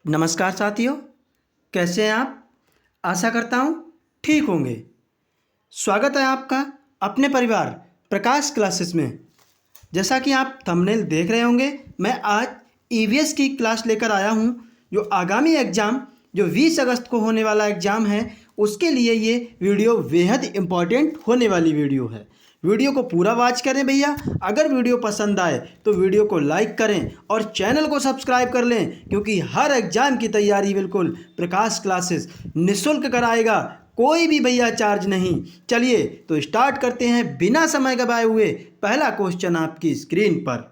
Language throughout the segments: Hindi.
नमस्कार साथियों, कैसे हैं आप। आशा करता हूँ ठीक होंगे। स्वागत है आपका अपने परिवार प्रकाश क्लासेस में। जैसा कि आप थंबनेल देख रहे होंगे, मैं आज ईवीएस की क्लास लेकर आया हूँ। जो आगामी एग्ज़ाम जो 20 अगस्त को होने वाला एग्ज़ाम है, उसके लिए ये वीडियो बेहद इम्पॉर्टेंट होने वाली वीडियो है। वीडियो को पूरा वॉच करें भैया। अगर वीडियो पसंद आए तो वीडियो को लाइक करें और चैनल को सब्सक्राइब कर लें, क्योंकि हर एग्ज़ाम की तैयारी बिल्कुल प्रकाश क्लासेस निःशुल्क कराएगा। कोई भी भैया चार्ज नहीं। चलिए तो स्टार्ट करते हैं बिना समय गवाए हुए। पहला क्वेश्चन आपकी स्क्रीन पर।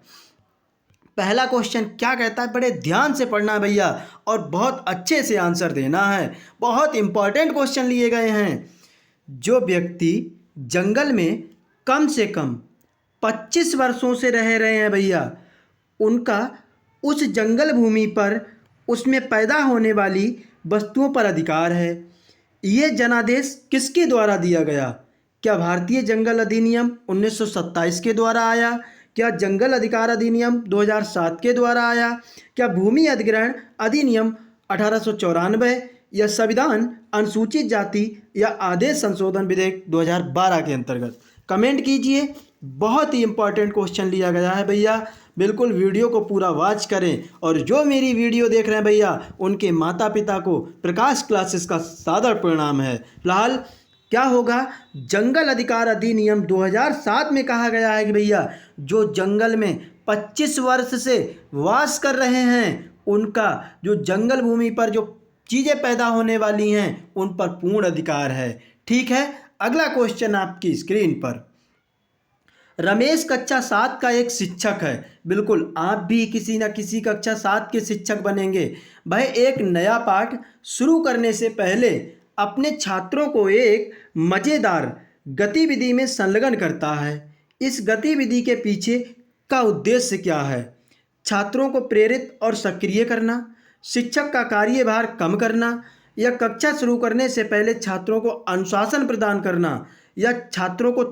पहला क्वेश्चन क्या कहता है, बड़े ध्यान से पढ़ना है भैया और बहुत अच्छे से आंसर देना है। बहुत इंपॉर्टेंट क्वेश्चन लिए गए हैं। जो व्यक्ति जंगल में कम से कम 25 वर्षों से रह रहे हैं भैया, उनका उस जंगल भूमि पर उसमें पैदा होने वाली वस्तुओं पर अधिकार है। ये जनादेश किसके द्वारा दिया गया? क्या भारतीय जंगल अधिनियम 1927 के द्वारा आया? क्या जंगल अधिकार अधिनियम 2007 के द्वारा आया? क्या भूमि अधिग्रहण अधिनियम 1894 या संविधान अनुसूचित जाति या आदेश संशोधन विधेयक 2012 के अंतर्गत? कमेंट कीजिए। बहुत ही इंपॉर्टेंट क्वेश्चन लिया गया है भैया। बिल्कुल वीडियो को पूरा वॉच करें और जो मेरी वीडियो देख रहे हैं भैया, उनके माता पिता को प्रकाश क्लासेस का सादर प्रणाम है। फिलहाल क्या होगा, जंगल अधिकार अधिनियम 2007 में कहा गया है कि भैया जो जंगल में 25 वर्ष से वास कर रहे हैं, उनका जो जंगल भूमि पर जो चीज़ें पैदा होने वाली हैं, उन पर पूर्ण अधिकार है। ठीक है, अगला क्वेश्चन आपकी स्क्रीन पर। रमेश कक्षा 7 का एक शिक्षक है। बिल्कुल आप भी किसी न किसी कक्षा 7 के शिक्षक बनेंगे। वह एक नया पाठ शुरू करने से पहले अपने छात्रों को एक मज़ेदार गतिविधि में संलग्न करता है। इस गतिविधि के पीछे का उद्देश्य क्या है? छात्रों को प्रेरित और सक्रिय करना, शिक्षक का कार्यभार कम करना, या कक्षा शुरू करने से पहले छात्रों को अनुशासन प्रदान करना, या छात्रों को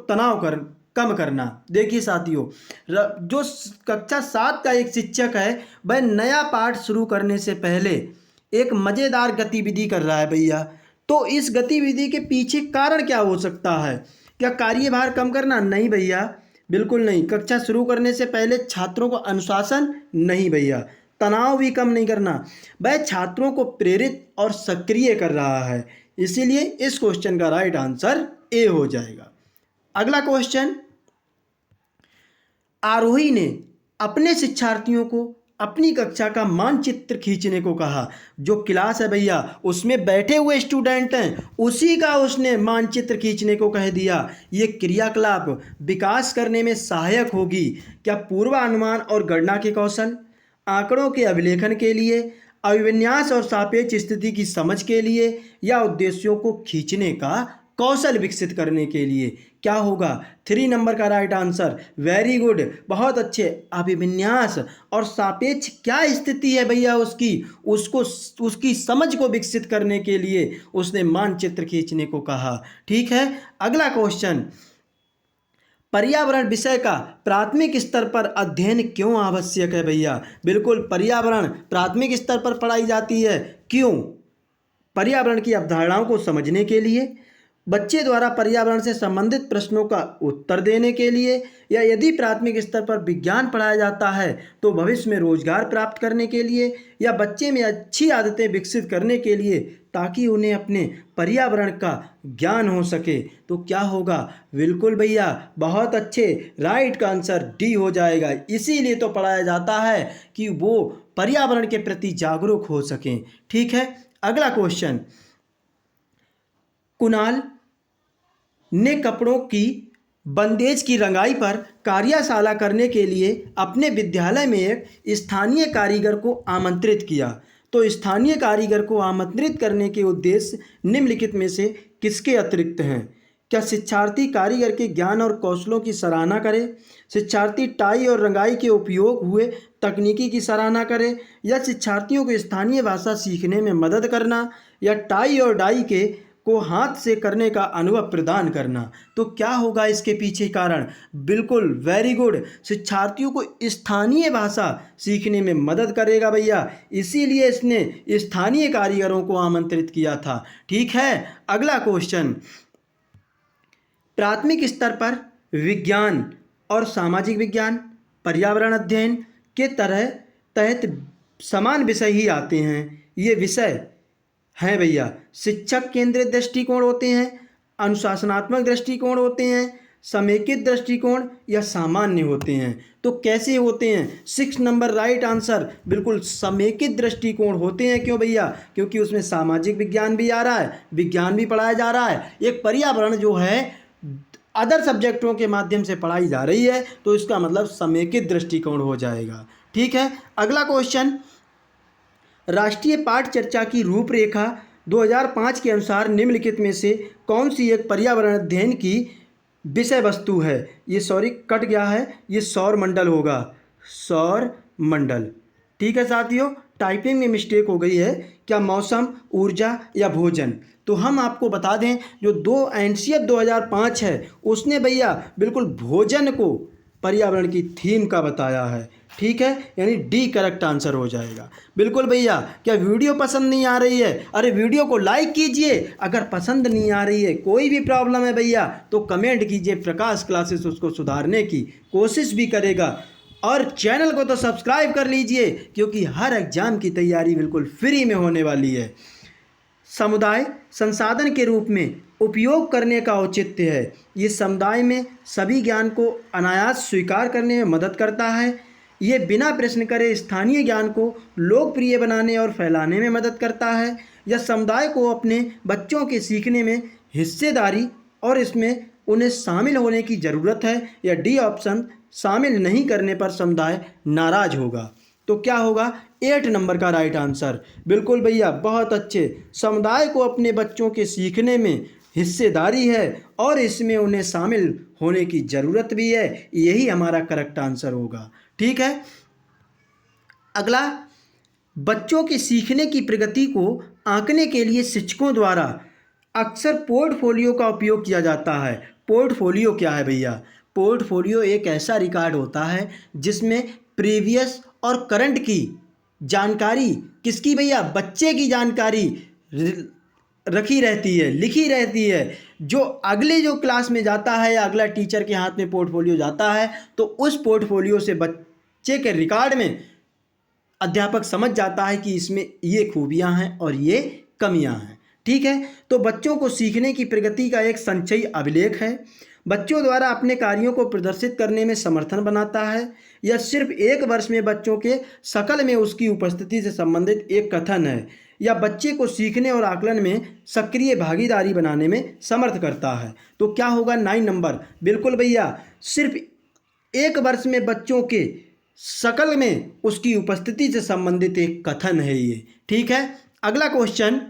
कम करना। देखिए साथियों, जो कक्षा 7 का एक शिक्षक है, वह नया पाठ शुरू करने से पहले एक मज़ेदार गतिविधि कर रहा है भैया। तो इस गतिविधि के पीछे कारण क्या हो सकता है? क्या कार्यभार कम करना? नहीं भैया, बिल्कुल नहीं। कक्षा शुरू करने से पहले छात्रों को अनुशासन? नहीं भैया। तनाव भी कम नहीं करना। वह छात्रों को प्रेरित और सक्रिय कर रहा है। इसीलिए इस क्वेश्चन का राइट आंसर ए हो जाएगा। अगला क्वेश्चन, आरोही ने अपने शिक्षार्थियों को अपनी कक्षा का मानचित्र खींचने को कहा। जो क्लास है भैया, उसमें बैठे हुए स्टूडेंट हैं, उसी का उसने मानचित्र खींचने को कह दिया। ये क्रियाकलाप विकास करने में सहायक होगी। क्या पूर्वानुमान और गणना के कौशल, आंकड़ों के अभिलेखन के लिए, अभिविन्यास और सापेक्ष स्थिति की समझ के लिए, या उद्देश्यों को खींचने का कौशल विकसित करने के लिए? क्या होगा 3 नंबर का राइट आंसर। वेरी गुड, बहुत अच्छे। अभिविन्यास और सापेक्ष क्या स्थिति है भैया उसकी समझ को विकसित करने के लिए उसने मानचित्र खींचने को कहा। ठीक है, अगला क्वेश्चन, पर्यावरण विषय का प्राथमिक स्तर पर अध्ययन क्यों आवश्यक है भैया? बिल्कुल, पर्यावरण प्राथमिक स्तर पर पढ़ाई जाती है। क्यों? पर्यावरण की अवधारणाओं को समझने के लिए, बच्चे द्वारा पर्यावरण से संबंधित प्रश्नों का उत्तर देने के लिए, या यदि प्राथमिक स्तर पर विज्ञान पढ़ाया जाता है तो भविष्य में रोजगार प्राप्त करने के लिए, या बच्चे में अच्छी आदतें विकसित करने के लिए, ताकि उन्हें अपने पर्यावरण का ज्ञान हो सके। तो क्या होगा? बिल्कुल भैया, बहुत अच्छे। राइट का आंसर डी हो जाएगा। इसीलिए तो पढ़ाया जाता है कि वो पर्यावरण के प्रति जागरूक हो सकें। ठीक है, अगला क्वेश्चन, कुणाल ने कपड़ों की बंदेज की रंगाई पर कार्यशाला करने के लिए अपने विद्यालय में एक स्थानीय कारीगर को आमंत्रित किया। तो स्थानीय कारीगर को आमंत्रित करने के उद्देश्य निम्नलिखित में से किसके अतिरिक्त हैं? क्या शिक्षार्थी कारीगर के ज्ञान और कौशलों की सराहना करे, शिक्षार्थी टाई और रंगाई के उपयोग हुए तकनीकी की सराहना करे, या शिक्षार्थियों को स्थानीय भाषा सीखने में मदद करना, या टाई और डाई के को हाथ से करने का अनुभव प्रदान करना। तो क्या होगा इसके पीछे कारण? बिल्कुल वेरी गुड, शिक्षार्थियों को स्थानीय भाषा सीखने में मदद करेगा भैया, इसीलिए इसने स्थानीय कारीगरों को आमंत्रित किया था। ठीक है, अगला क्वेश्चन, प्राथमिक स्तर पर विज्ञान और सामाजिक विज्ञान, पर्यावरण अध्ययन के तहत समान विषय ही आते हैं। ये विषय हैं भैया शिक्षक केंद्रित दृष्टिकोण होते हैं, अनुशासनात्मक दृष्टिकोण होते हैं, समेकित दृष्टिकोण या सामान्य होते हैं। तो कैसे होते हैं? 6 नंबर राइट आंसर, बिल्कुल समेकित दृष्टिकोण होते हैं। क्यों भैया? क्योंकि उसमें सामाजिक विज्ञान भी आ रहा है, विज्ञान भी पढ़ाया जा रहा है, एक पर्यावरण जो है अदर सब्जेक्टों के माध्यम से पढ़ाई जा रही है, तो इसका मतलब समेकित दृष्टिकोण हो जाएगा। ठीक है, अगला क्वेश्चन, राष्ट्रीय पाठ चर्चा की रूपरेखा 2005 के अनुसार निम्नलिखित में से कौन सी एक पर्यावरण अध्ययन की विषय वस्तु है? ये सॉरी कट गया है, ये सौर मंडल होगा, सौर मंडल। ठीक है साथियों, टाइपिंग में मिस्टेक हो गई है। क्या मौसम, ऊर्जा या भोजन? तो हम आपको बता दें, जो एनसीएफ 2005 है उसने भैया बिल्कुल भोजन को पर्यावरण की थीम का बताया है। ठीक है, यानी डी करेक्ट आंसर हो जाएगा। बिल्कुल भैया, क्या वीडियो पसंद नहीं आ रही है? अरे वीडियो को लाइक कीजिए। अगर पसंद नहीं आ रही है, कोई भी प्रॉब्लम है भैया, तो कमेंट कीजिए, प्रकाश क्लासेस उसको सुधारने की कोशिश भी करेगा। और चैनल को तो सब्सक्राइब कर लीजिए, क्योंकि हर एग्जाम की तैयारी बिल्कुल फ्री में होने वाली है। समुदाय संसाधन के रूप में उपयोग करने का औचित्य है। ये समुदाय में सभी ज्ञान को अनायास स्वीकार करने में मदद करता है। ये बिना प्रश्न करे स्थानीय ज्ञान को लोकप्रिय बनाने और फैलाने में मदद करता है। यह समुदाय को अपने बच्चों के सीखने में हिस्सेदारी और इसमें उन्हें शामिल होने की ज़रूरत है। या डी ऑप्शन, शामिल नहीं करने पर समुदाय नाराज होगा। तो क्या होगा? 8 नंबर का राइट आंसर। बिल्कुल भैया, बहुत अच्छे। समुदाय को अपने बच्चों के सीखने में हिस्सेदारी है और इसमें उन्हें शामिल होने की ज़रूरत भी है, यही हमारा करेक्ट आंसर होगा। ठीक है, अगला, बच्चों के सीखने की प्रगति को आंकने के लिए शिक्षकों द्वारा अक्सर पोर्टफोलियो का उपयोग किया जाता है। पोर्टफोलियो क्या है भैया? पोर्टफोलियो एक ऐसा रिकॉर्ड होता है जिसमें प्रीवियस और करंट की जानकारी, किसकी भैया? बच्चे की जानकारी रखी रहती है, लिखी रहती है। जो अगले जो क्लास में जाता है या अगला टीचर के हाथ में पोर्टफोलियो जाता है, तो उस पोर्टफोलियो से बच्चे के रिकॉर्ड में अध्यापक समझ जाता है कि इसमें ये खूबियां हैं और ये कमियां हैं। ठीक है, तो बच्चों को सीखने की प्रगति का एक संचयी अभिलेख है। बच्चों द्वारा अपने कार्यों को प्रदर्शित करने में समर्थन बनाता है। यह सिर्फ 1 वर्ष में बच्चों के शकल में उसकी उपस्थिति से संबंधित एक कथन है, या बच्चे को सीखने और आकलन में सक्रिय भागीदारी बनाने में समर्थ करता है। तो क्या होगा? 9 नंबर। बिल्कुल भैया, सिर्फ 1 वर्ष में बच्चों के शकल में उसकी उपस्थिति से संबंधित एक कथन है ये। ठीक है, अगला क्वेश्चन,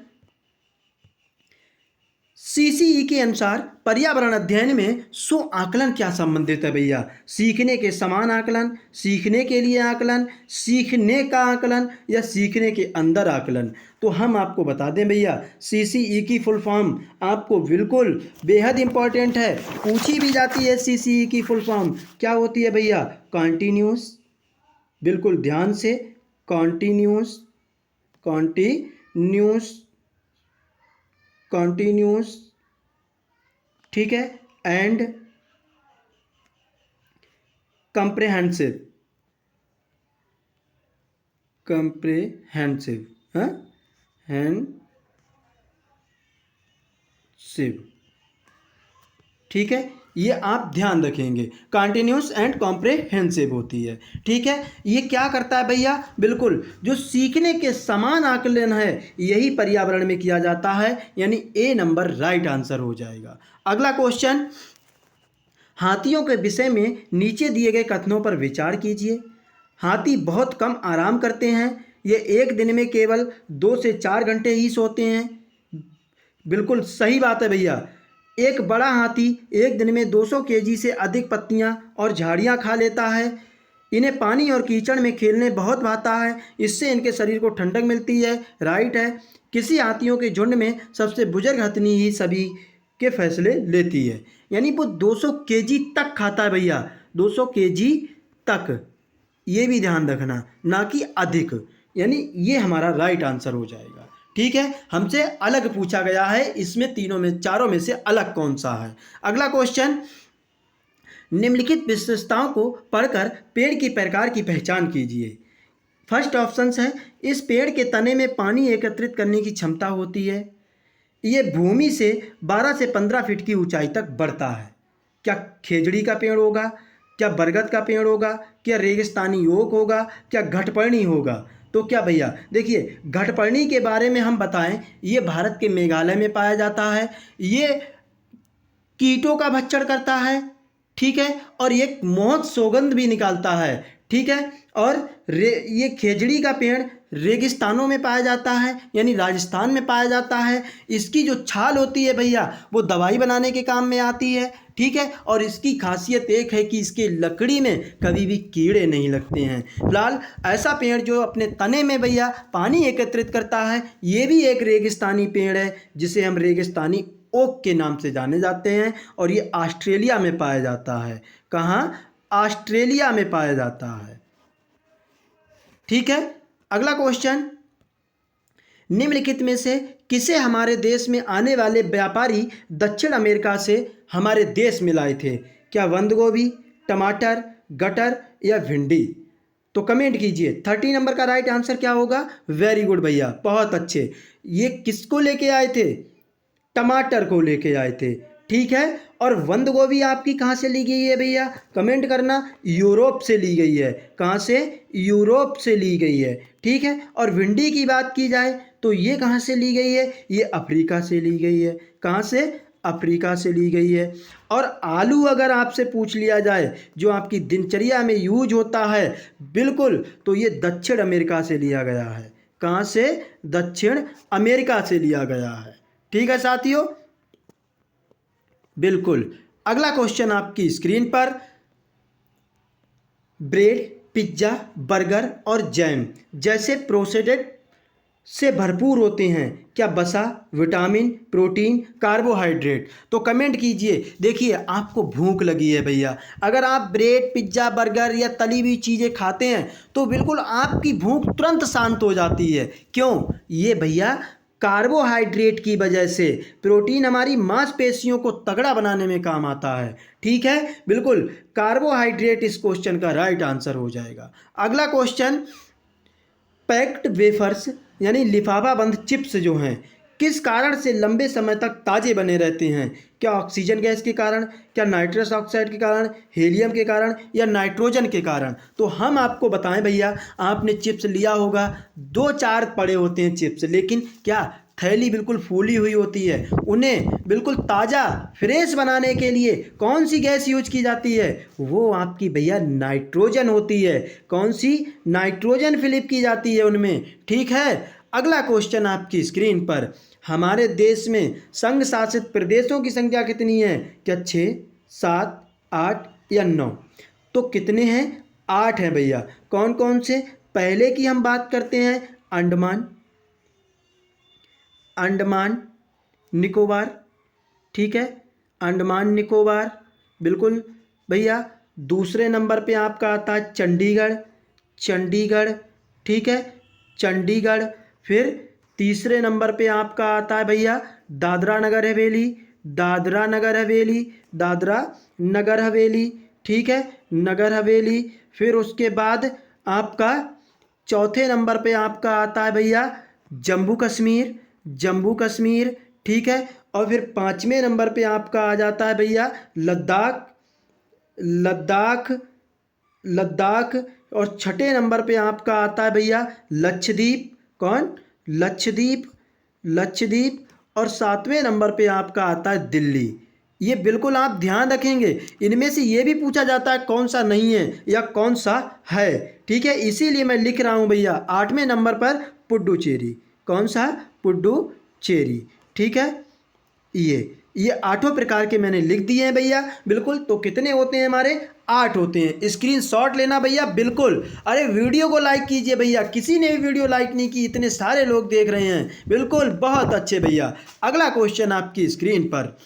सीसीई के अनुसार पर्यावरण अध्ययन में स्व आकलन क्या संबंधित है भैया? सीखने के समान आकलन, सीखने के लिए आकलन, सीखने का आकलन या सीखने के अंदर आकलन? तो हम आपको बता दें भैया, सीसीई की फुल फॉर्म आपको बिल्कुल बेहद इंपॉर्टेंट है, पूछी भी जाती है। सीसीई की फुल फॉर्म क्या होती है भैया? कॉन्टिन्यूस, बिल्कुल ध्यान से, कॉन्टिन्यूस, ठीक है, एंड कंप्रेहेंसिव, ठीक है, ये आप ध्यान रखेंगे, कॉन्टिन्यूस एंड कॉम्प्रेहेंसिव होती है। ठीक है, ये क्या करता है भैया? बिल्कुल जो सीखने के समान आकलन है, यही पर्यावरण में किया जाता है, यानी ए नंबर राइट आंसर हो जाएगा। अगला क्वेश्चन, हाथियों के विषय में नीचे दिए गए कथनों पर विचार कीजिए। हाथी बहुत कम आराम करते हैं, ये एक दिन में केवल 2 से 4 घंटे ही सोते हैं। बिल्कुल सही बात है भैया। एक बड़ा हाथी एक दिन में 200 केजी से अधिक पत्तियां और झाड़ियां खा लेता है। इन्हें पानी और कीचड़ में खेलने बहुत भाता है, इससे इनके शरीर को ठंडक मिलती है। राइट है। किसी हाथियों के झुंड में सबसे बुजुर्ग हथनी ही सभी के फैसले लेती है। यानी वो 200 केजी तक खाता है भैया, 200 केजी तक, ये भी ध्यान रखना, ना कि अधिक। यानी ये हमारा राइट आंसर हो जाएगा। ठीक है, हमसे अलग पूछा गया है, इसमें चारों में से अलग कौन सा है। अगला क्वेश्चन, निम्नलिखित विशेषताओं को पढ़कर पेड़ की प्रकार की पहचान कीजिए। फर्स्ट ऑप्शन है, इस पेड़ के तने में पानी एकत्रित करने की क्षमता होती है। ये भूमि से 12 से 15 फीट की ऊंचाई तक बढ़ता है। क्या खेजड़ी का पेड़ होगा, क्या बरगद का पेड़ होगा, क्या रेगिस्तानी ओक होगा, क्या घटपर्णी होगा? तो क्या भैया देखिए, घटपर्णी के बारे में हम बताएं, ये भारत के मेघालय में पाया जाता है। ये कीटों का भक्षण करता है, ठीक है, और ये मोहक सुगंध भी निकालता है, ठीक है। और ये खेजड़ी का पेड़ रेगिस्तानों में पाया जाता है, यानी राजस्थान में पाया जाता है। इसकी जो छाल होती है भैया, वो दवाई बनाने के काम में आती है, ठीक है। और इसकी खासियत एक है कि इसके लकड़ी में कभी भी कीड़े नहीं लगते हैं। फिलहाल ऐसा पेड़ जो अपने तने में भैया पानी एकत्रित करता है, ये भी एक रेगिस्तानी पेड़ है, जिसे हम रेगिस्तानी ओक के नाम से जाने जाते हैं। और ये ऑस्ट्रेलिया में पाया जाता है। कहाँ? ऑस्ट्रेलिया में पाया जाता है, ठीक है। अगला क्वेश्चन, निम्नलिखित में से किसे हमारे देश में आने वाले व्यापारी दक्षिण अमेरिका से हमारे देश में लाए थे? क्या बंद गोभी, टमाटर, गटर या भिंडी? तो कमेंट कीजिए। 30 नंबर का राइट आंसर क्या होगा? वेरी गुड भैया, बहुत अच्छे। ये किसको लेके आए थे? टमाटर को लेके आए थे, ठीक है। और बंद गोभी आपकी कहाँ से ली गई है भैया? कमेंट करना। यूरोप से ली गई है। कहाँ से? यूरोप से ली गई है, ठीक है। और भिंडी की बात की जाए तो ये कहाँ से ली गई है? ये अफ्रीका से ली गई है। कहाँ से? अफ्रीका से ली गई है। और आलू अगर आपसे पूछ लिया जाए, जो आपकी दिनचर्या में यूज होता है, बिल्कुल, तो ये दक्षिण अमेरिका से लिया गया है। कहाँ से? दक्षिण अमेरिका से लिया गया है, ठीक है साथियों, बिल्कुल। अगला क्वेश्चन आपकी स्क्रीन पर, ब्रेड, पिज्ज़ा, बर्गर और जैम जैसे प्रोसेस्ड से भरपूर होते हैं, क्या वसा, विटामिन, प्रोटीन, कार्बोहाइड्रेट? तो कमेंट कीजिए। देखिए, आपको भूख लगी है भैया, अगर आप ब्रेड, पिज्ज़ा, बर्गर या तली हुई चीज़ें खाते हैं तो बिल्कुल आपकी भूख तुरंत शांत हो जाती है। क्यों? ये भैया कार्बोहाइड्रेट की वजह से। प्रोटीन हमारी मांसपेशियों को तगड़ा बनाने में काम आता है, ठीक है, बिल्कुल। कार्बोहाइड्रेट इस क्वेश्चन का राइट आंसर हो जाएगा। अगला क्वेश्चन, पैक्ड वेफर्स यानी लिफाफा बंद चिप्स जो हैं, किस कारण से लंबे समय तक ताज़े बने रहते हैं? क्या ऑक्सीजन गैस के कारण, क्या नाइट्रस ऑक्साइड के कारण, हीलियम के कारण या नाइट्रोजन के कारण? तो हम आपको बताएं भैया, आपने चिप्स लिया होगा, 2-4 पड़े होते हैं चिप्स, लेकिन क्या थैली बिल्कुल फूली हुई होती है। उन्हें बिल्कुल ताज़ा फ्रेश बनाने के लिए कौन सी गैस यूज की जाती है? वो आपकी भैया नाइट्रोजन होती है। कौन सी? नाइट्रोजन फिलिप की जाती है उनमें, ठीक है। अगला क्वेश्चन आपकी स्क्रीन पर, हमारे देश में संघ शासित प्रदेशों की संख्या कितनी है? क्या 6, 7, 8 या 9? तो कितने हैं? 8 हैं भैया। कौन कौन से? पहले की हम बात करते हैं, अंडमान निकोबार, ठीक है, अंडमान निकोबार, बिल्कुल भैया। दूसरे नंबर पे आपका आता है चंडीगढ़, ठीक है, चंडीगढ़। फिर तीसरे नंबर पे आपका आता है भैया दादरा नगर हवेली, ठीक है, नगर हवेली। फिर उसके बाद आपका चौथे नंबर पे आपका आता है भैया जम्मू कश्मीर, ठीक है। और फिर 5वें नंबर पे आपका आ जाता है भैया लद्दाख। और छठे नंबर पे आपका आता है भैया लक्षद्वीप। कौन? लक्षद्वीप। और 7वें नंबर पे आपका आता है दिल्ली। ये बिल्कुल आप ध्यान रखेंगे, इनमें से ये भी पूछा जाता है कौन सा नहीं है या कौन सा है, ठीक है। इसीलिए मैं लिख रहा हूँ भैया 8वें नंबर पर पुडुचेरी। कौन सा? पुडुचेरी, ठीक है। ये 8 प्रकार के मैंने लिख दिए हैं भैया। बिल्कुल, तो कितने होते हैं हमारे? 8 होते हैं। स्क्रीनशॉट लेना भैया बिल्कुल। अरे वीडियो को लाइक कीजिए भैया, किसी ने भी वीडियो लाइक नहीं की, इतने सारे लोग देख रहे हैं। बिल्कुल, बहुत अच्छे भैया। अगला क्वेश्चन आपकी स्क्रीन पर,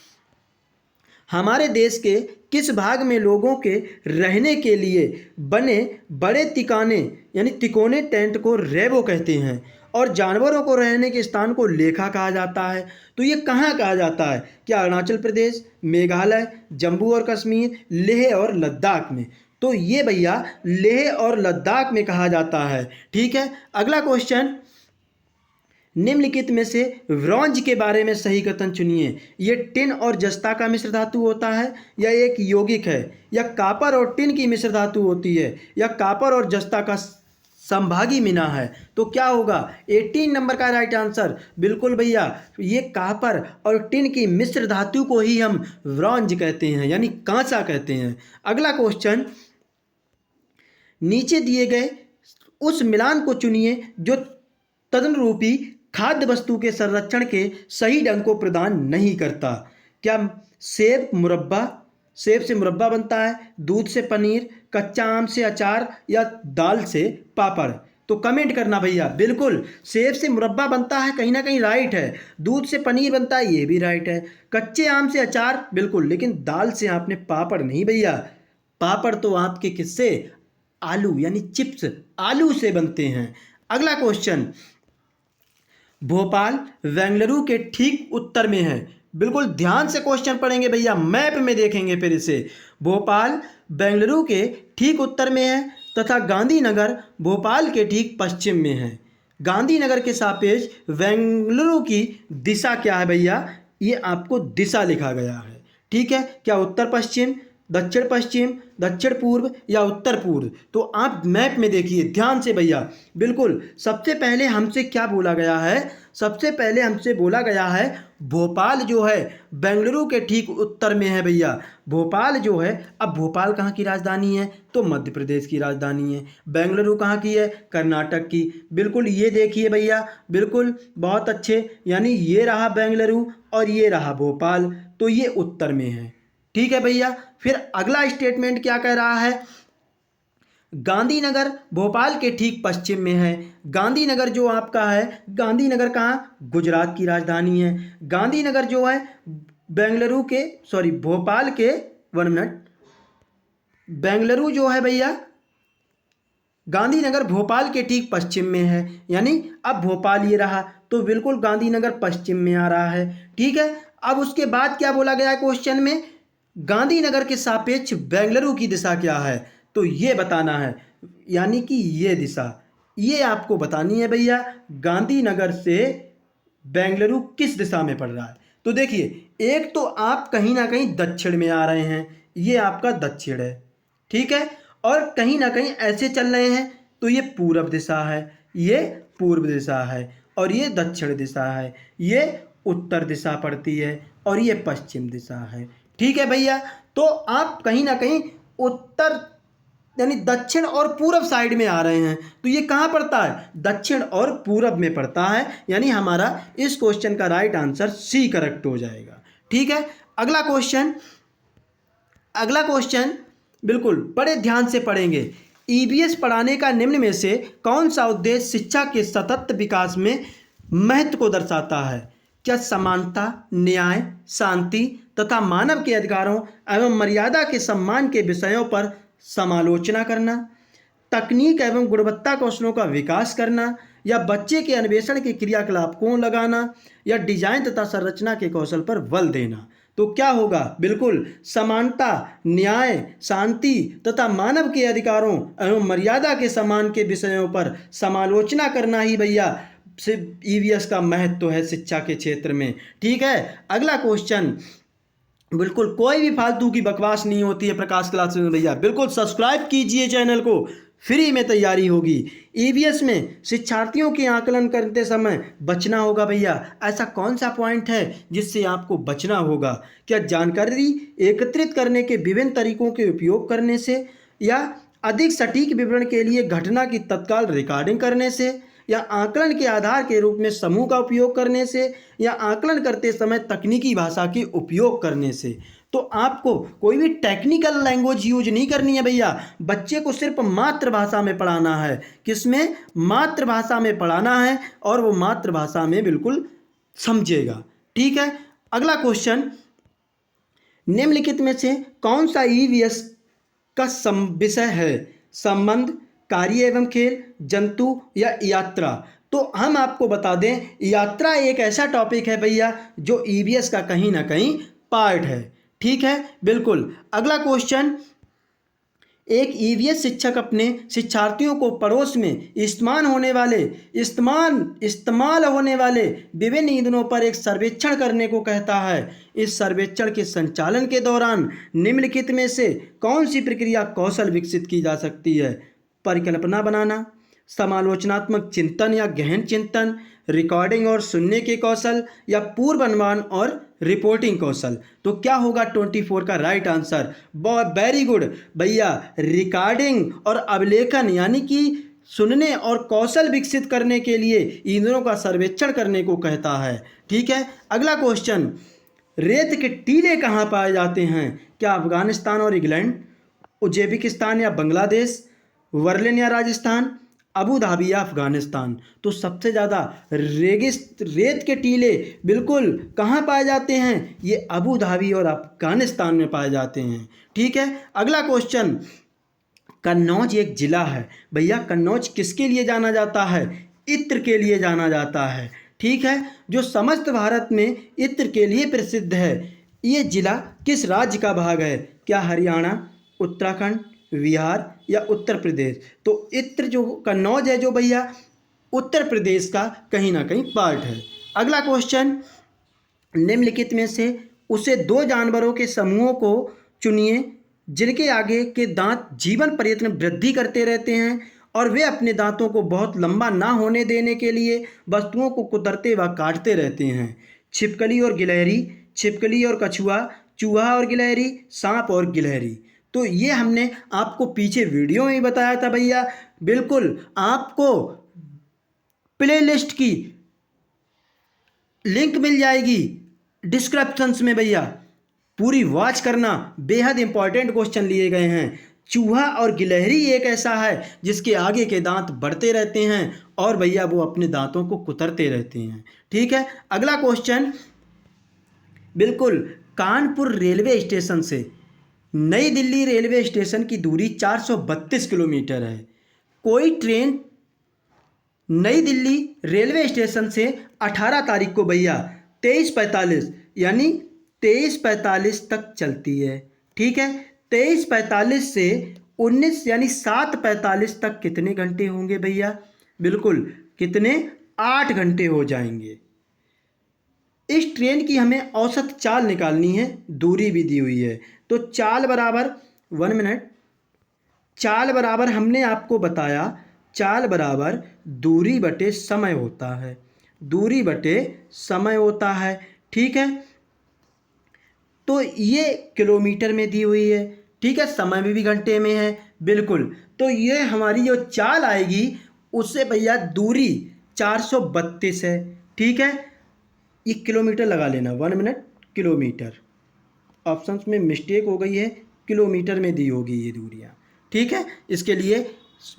हमारे देश के किस भाग में लोगों के रहने के लिए बने बड़े तिकाने यानी तिकोने टेंट को रेबो कहते हैं और जानवरों को रहने के स्थान को लेखा कहा जाता है? तो ये कहाँ कहा जाता है? क्या अरुणाचल प्रदेश, मेघालय, जम्मू और कश्मीर, लेह और लद्दाख में? तो ये भैया लेह और लद्दाख में कहा जाता है। ठीक है, अगला क्वेश्चन, निम्नलिखित में से ब्रॉन्ज के बारे में सही कथन चुनिए। ये टिन और जस्ता का मिश्र धातु होता है या एक यौगिक है, या कापर और टिन की मिश्र धातु होती है, या कापर और जस्ता का संभागी मीना है? तो क्या होगा? 18 नंबर का राइट आंसर। बिल्कुल भैया, ये कापर और टिन की मिश्र धातु को ही हम ब्रॉन्ज कहते हैं, यानी कांसा कहते हैं। अगला क्वेश्चन, नीचे दिए गए उस मिलान को चुनिए जो तदनुरूपी खाद्य वस्तु के संरक्षण के सही ढंग को प्रदान नहीं करता। क्या सेब मुरब्बा, सेब से मुरब्बा बनता है, दूध से पनीर, कच्चा आम से अचार, या दाल से पापड़? तो कमेंट करना भैया। बिल्कुल, सेब से मुरब्बा बनता है, कहीं ना कहीं राइट है। दूध से पनीर बनता है, ये भी राइट है। कच्चे आम से अचार, बिल्कुल, लेकिन दाल से आपने पापड़ नहीं भैया। पापड़ तो आपके किससे? आलू यानी चिप्स, आलू से बनते हैं। अगला क्वेश्चन, भोपाल बेंगलुरु के ठीक उत्तर में है। बिल्कुल ध्यान से क्वेश्चन पढ़ेंगे भैया, मैप में देखेंगे फिर इसे। भोपाल बेंगलुरु के ठीक उत्तर में है तथा गांधीनगर भोपाल के ठीक पश्चिम में है। गांधीनगर के सापेक्ष बेंगलुरु की दिशा क्या है भैया? ये आपको दिशा लिखा गया है। ठीक है, क्या उत्तर पश्चिम, दक्षिण पश्चिम, दक्षिण पूर्व, या उत्तर पूर्व? तो आप मैप में देखिए ध्यान से भैया। बिल्कुल, सबसे पहले हमसे क्या बोला गया है? सबसे पहले हमसे बोला गया है भोपाल जो है बेंगलुरु के ठीक उत्तर में है भैया। भोपाल जो है, अब भोपाल कहाँ की राजधानी है? तो मध्य प्रदेश की राजधानी है। बेंगलुरु कहाँ की है? कर्नाटक की। बिल्कुल, ये देखिए भैया, बिल्कुल बहुत अच्छे, यानी ये रहा बेंगलुरु और ये रहा भोपाल, तो ये उत्तर में है। ठीक है भैया, फिर अगला स्टेटमेंट क्या कह रहा है? गांधीनगर भोपाल के ठीक पश्चिम में है। गांधीनगर जो आपका है, गांधीनगर कहाँ? गुजरात की राजधानी है। गांधीनगर जो है बेंगलुरु के, सॉरी भोपाल के, 1 मिनट, बेंगलुरु जो है भैया, गांधीनगर भोपाल के ठीक पश्चिम में है, यानी अब भोपाल ये रहा, तो बिल्कुल गांधीनगर पश्चिम में आ रहा है। ठीक है, अब उसके बाद क्या बोला गया है क्वेश्चन में? गांधीनगर के सापेक्ष बेंगलुरु की दिशा क्या है? तो ये बताना है, यानी कि ये दिशा, ये आपको बतानी है भैया। गांधीनगर से बेंगलुरु किस दिशा में पड़ रहा है? तो देखिए, एक तो आप कहीं ना कहीं दक्षिण में आ रहे हैं, ये आपका दक्षिण है। ठीक है, और कहीं ना कहीं ऐसे चल रहे हैं, तो ये पूर्व दिशा है, ये पूर्व दिशा है, और ये दक्षिण दिशा है, ये उत्तर दिशा पड़ती है, और ये पश्चिम दिशा है। ठीक है भैया, तो आप कहीं ना कहीं उत्तर यानी दक्षिण और पूर्व साइड में आ रहे हैं, तो ये कहाँ पड़ता है? दक्षिण और पूर्व में पड़ता है, यानी हमारा इस क्वेश्चन का राइट आंसर सी करेक्ट हो जाएगा। ठीक है, अगला क्वेश्चन, अगला क्वेश्चन बिल्कुल बड़े ध्यान से पढ़ेंगे। ईवीएस पढ़ाने का निम्न में से कौन सा उद्देश्य शिक्षा के सतत विकास में महत्व को दर्शाता है? क्या समानता, न्याय, शांति तथा मानव के अधिकारों एवं मर्यादा के सम्मान के विषयों पर समालोचना करना, तकनीक एवं गुणवत्ता कौशलों का विकास करना, या बच्चे के अन्वेषण के क्रियाकलाप को लगाना, या डिजाइन तथा संरचना के कौशल पर बल देना? तो क्या होगा? बिल्कुल समानता, न्याय, शांति तथा मानव के अधिकारों एवं मर्यादा के सम्मान के विषयों पर समालोचना करना ही भैया ईवीएस का महत्व है शिक्षा के क्षेत्र में। ठीक है, अगला क्वेश्चन, बिल्कुल कोई भी फालतू की बकवास नहीं होती है प्रकाश क्लासेस में भैया। बिल्कुल सब्सक्राइब कीजिए चैनल को, फ्री में तैयारी होगी। ईवीएस में शिक्षार्थियों के आकलन करते समय बचना होगा भैया। ऐसा कौन सा पॉइंट है जिससे आपको बचना होगा? क्या जानकारी एकत्रित करने के विभिन्न तरीकों के उपयोग करने से, या अधिक सटीक विवरण के लिए घटना की तत्काल रिकॉर्डिंग करने से, या आकलन के आधार के रूप में समूह का उपयोग करने से या आकलन करते समय तकनीकी भाषा के उपयोग करने से। तो आपको कोई भी टेक्निकल लैंग्वेज यूज नहीं करनी है भैया, बच्चे को सिर्फ मातृभाषा में पढ़ाना है। किसमें? मातृभाषा में पढ़ाना है और वो मातृभाषा में बिल्कुल समझेगा। ठीक है, अगला क्वेश्चन, निम्नलिखित में से कौन सा ईवीएस का विषय है? संबंध, कार्य एवं खेल, जंतु या यात्रा? तो हम आपको बता दें, यात्रा एक ऐसा टॉपिक है भैया जो ईवीएस का कहीं ना कहीं पार्ट है। ठीक है, बिल्कुल। अगला क्वेश्चन, एक ईवीएस शिक्षक अपने शिक्षार्थियों को पड़ोस में इस्तेमाल होने वाले विभिन्न ईंधनों पर एक सर्वेक्षण करने को कहता है। इस सर्वेक्षण के संचालन के दौरान निम्नलिखित में से कौन सी प्रक्रिया कौशल विकसित की जा सकती है? परिकल्पना बनाना, समालोचनात्मक चिंतन या गहन चिंतन, रिकॉर्डिंग और सुनने के कौशल या पूर्वानुमान और रिपोर्टिंग कौशल? तो क्या होगा 24 का राइट आंसर? वेरी गुड भैया, रिकॉर्डिंग और अवलेखन यानी कि सुनने और कौशल विकसित करने के लिए ईंधनों का सर्वेक्षण करने को कहता है। ठीक है, अगला क्वेश्चन, रेत के टीले कहाँ पाए जाते हैं? क्या अफगानिस्तान और इंग्लैंड, उज्बेकिस्तान या बांग्लादेश, बर्लिन या राजस्थान, अबू धाबी या अफगानिस्तान? तो सबसे ज़्यादा रेत के टीले बिल्कुल कहाँ पाए जाते हैं? ये अबू धाबी और अफगानिस्तान में पाए जाते हैं। ठीक है, अगला क्वेश्चन, कन्नौज एक जिला है भैया, कन्नौज किसके लिए जाना जाता है? इत्र के लिए जाना जाता है। ठीक है, जो समस्त भारत में इत्र के लिए प्रसिद्ध है। ये जिला किस राज्य का भाग है? क्या हरियाणा, उत्तराखंड, बिहार या उत्तर प्रदेश? तो इत्र जो कन्नौज है जो भैया उत्तर प्रदेश का कहीं ना कहीं पार्ट है। अगला क्वेश्चन, निम्नलिखित में से उसे दो जानवरों के समूहों को चुनिए जिनके आगे के दांत जीवन पर्यंत वृद्धि करते रहते हैं और वे अपने दांतों को बहुत लंबा ना होने देने के लिए वस्तुओं को कुतरते व काटते रहते हैं। छिपकली और गिलहरी, छिपकली और कछुआ, चूहा और गिलहरी, सांप और गिलहरी? तो ये हमने आपको पीछे वीडियो में ही बताया था भैया। बिल्कुल, आपको प्लेलिस्ट की लिंक मिल जाएगी डिस्क्रिप्शंस में भैया, पूरी वॉच करना, बेहद इंपॉर्टेंट क्वेश्चन लिए गए हैं। चूहा और गिलहरी एक ऐसा है जिसके आगे के दांत बढ़ते रहते हैं और भैया वो अपने दांतों को कुतरते रहते हैं। ठीक है, अगला क्वेश्चन, बिल्कुल, कानपुर रेलवे स्टेशन से नई दिल्ली रेलवे स्टेशन की दूरी 432 किलोमीटर है। कोई ट्रेन नई दिल्ली रेलवे स्टेशन से 18 तारीख को भैया 23:45 यानी 23:45 तक चलती है। ठीक है, 23:45 से 19 यानी 7:45 तक कितने घंटे होंगे भैया? बिल्कुल, कितने? 8 घंटे हो जाएंगे। इस ट्रेन की हमें औसत चाल निकालनी है, दूरी भी दी हुई है। तो चाल बराबर 1 मिनट, चाल बराबर हमने आपको बताया, चाल बराबर दूरी बटे समय होता है, दूरी बटे समय होता है। ठीक है, तो ये किलोमीटर में दी हुई है। ठीक है, समय में भी घंटे में है। बिल्कुल, तो ये हमारी जो चाल आएगी उससे भैया दूरी 432 है। ठीक है, ये किलोमीटर लगा लेना, 1 मिनट किलोमीटर, ऑप्शंस में मिस्टेक हो गई है, किलोमीटर में दी होगी ये दूरियाँ। ठीक है, इसके लिए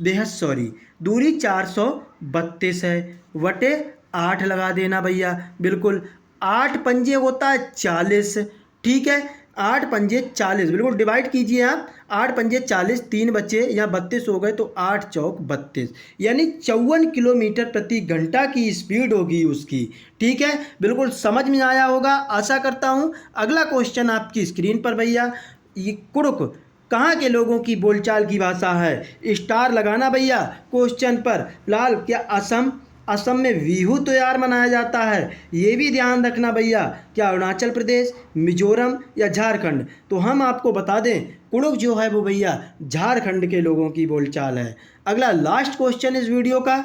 बेहद सॉरी। दूरी 432 है, बटे 8 लगा देना भैया। बिल्कुल, 8 पंजे होता है 40। ठीक है, 8 पंजे 40, बिल्कुल डिवाइड कीजिए आप, 8 पंजे 40, 3 बचे, यहाँ 32 हो गए, तो 8 चौक 32 यानी 54 किलोमीटर प्रति घंटा की स्पीड होगी उसकी। ठीक है, बिल्कुल समझ में आया होगा, आशा करता हूँ। अगला क्वेश्चन आपकी स्क्रीन पर भैया, ये कुड़ुक कहाँ के लोगों की बोलचाल की भाषा है? स्टार लगाना भैया क्वेश्चन पर। लाल, क्या असम? असम में बिहू त्योहार मनाया जाता है, ये भी ध्यान रखना भैया। क्या अरुणाचल प्रदेश, मिजोरम या झारखंड? तो हम आपको बता दें, कुड़ुक जो है वो भैया झारखंड के लोगों की बोलचाल है। अगला लास्ट क्वेश्चन इस वीडियो का,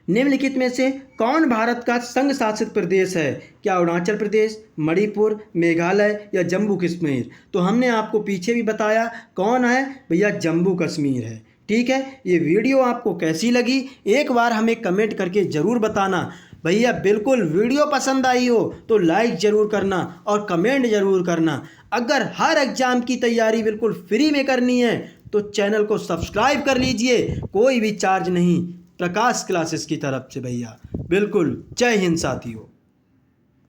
निम्नलिखित में से कौन भारत का संघ शासित प्रदेश है? क्या अरुणाचल प्रदेश, मणिपुर, मेघालय या जम्मू कश्मीर? तो हमने आपको पीछे भी बताया कौन है भैया, जम्मू कश्मीर है। ठीक है, ये वीडियो आपको कैसी लगी एक बार हमें कमेंट करके ज़रूर बताना। भैया बिल्कुल वीडियो पसंद आई हो तो लाइक ज़रूर करना और कमेंट ज़रूर करना। अगर हर एग्ज़ाम की तैयारी बिल्कुल फ्री में करनी है तो चैनल को सब्सक्राइब कर लीजिए, कोई भी चार्ज नहीं, प्रकाश क्लासेस की तरफ से भैया। बिल्कुल, जय हिंद साथियों।